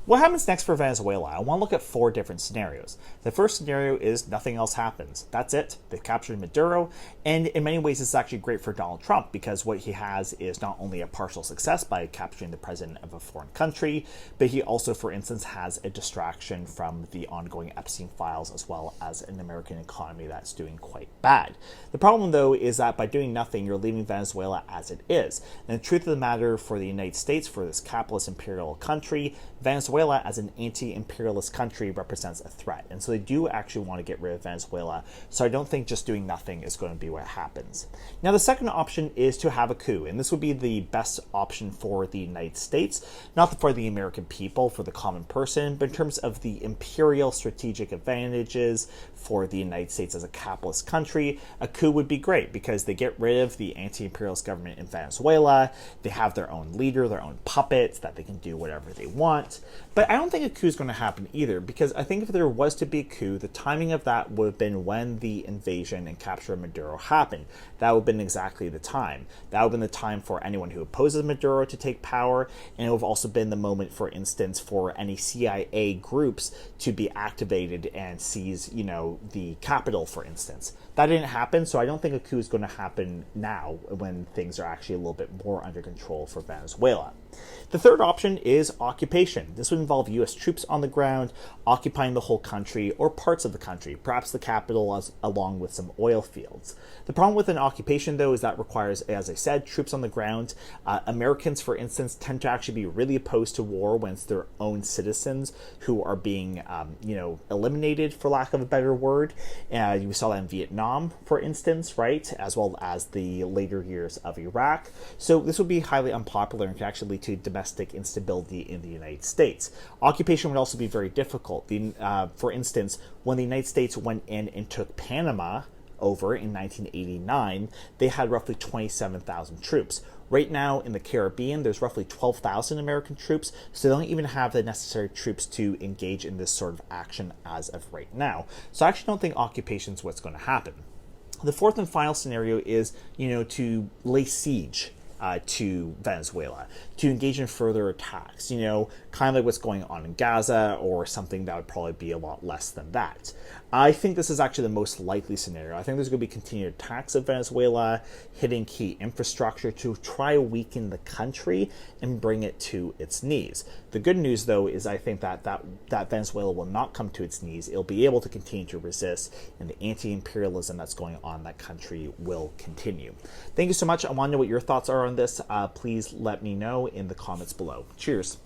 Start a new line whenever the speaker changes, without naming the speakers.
What happens next for Venezuela? I want to look at 4 different scenarios. The first scenario is nothing else happens. That's it. They've captured Maduro, and in many ways it's actually great for Donald Trump because what he has is not only a partial success by capturing the president of a foreign country, but he also, for instance, has a distraction from the ongoing Epstein files as well as an American economy that's doing quite bad. The problem, though, is that by doing nothing, you're leaving Venezuela as it is. And the truth of the matter for the United States, for this capitalist imperial country, Venezuela as an anti-imperialist country represents a threat. And so they do actually want to get rid of Venezuela. So I don't think just doing nothing is going to be what happens. Now, the second option is to have a coup. And this would be the best option for the United States, not for the American people, for the common person, but in terms of the imperial strategic advantages for the United States as a capitalist country, a coup would be great because they get rid of the anti-imperialist government in Venezuela. They have their own leader, their own puppets that they can do whatever they want. But I don't think a coup is going to happen either, because I think if there was to be a coup, the timing of that would have been when the invasion and capture of Maduro happened. That would have been exactly the time. That would have been the time for anyone who opposes Maduro to take power, and it would have also been the moment, for instance, for any CIA groups to be activated and seize, the capital, for instance. That didn't happen, so I don't think a coup is going to happen now when things are actually a little bit more under control for Venezuela. The third option is occupation. This would involve U.S. troops on the ground, occupying the whole country or parts of the country, perhaps the capital along with some oil fields. The problem with an occupation, though, is that requires, as I said, troops on the ground. Americans, for instance, tend to actually be really opposed to war when it's their own citizens who are being, eliminated, for lack of a better word. You saw that in Vietnam, for instance, right, as well as the later years of Iraq. So this would be highly unpopular and could actually lead to domestic instability in the United States. Occupation would also be very difficult. For instance, when the United States went in and took Panama over in 1989, they had roughly 27,000 troops. Right now in the Caribbean, there's roughly 12,000 American troops, so they don't even have the necessary troops to engage in this sort of action as of right now. So I actually don't think occupation is what's going to happen. The fourth and final scenario is, to lay siege to Venezuela, to engage in further attacks, kind of like what's going on in Gaza, or something that would probably be a lot less than that. I think this is actually the most likely scenario. I think there's going to be continued attacks of Venezuela, hitting key infrastructure to try to weaken the country and bring it to its knees. The good news, though, is I think that Venezuela will not come to its knees. It'll be able to continue to resist, and the anti-imperialism that's going on in that country will continue. Thank you so much. I want to know what your thoughts are on this. Please let me know in the comments below. Cheers.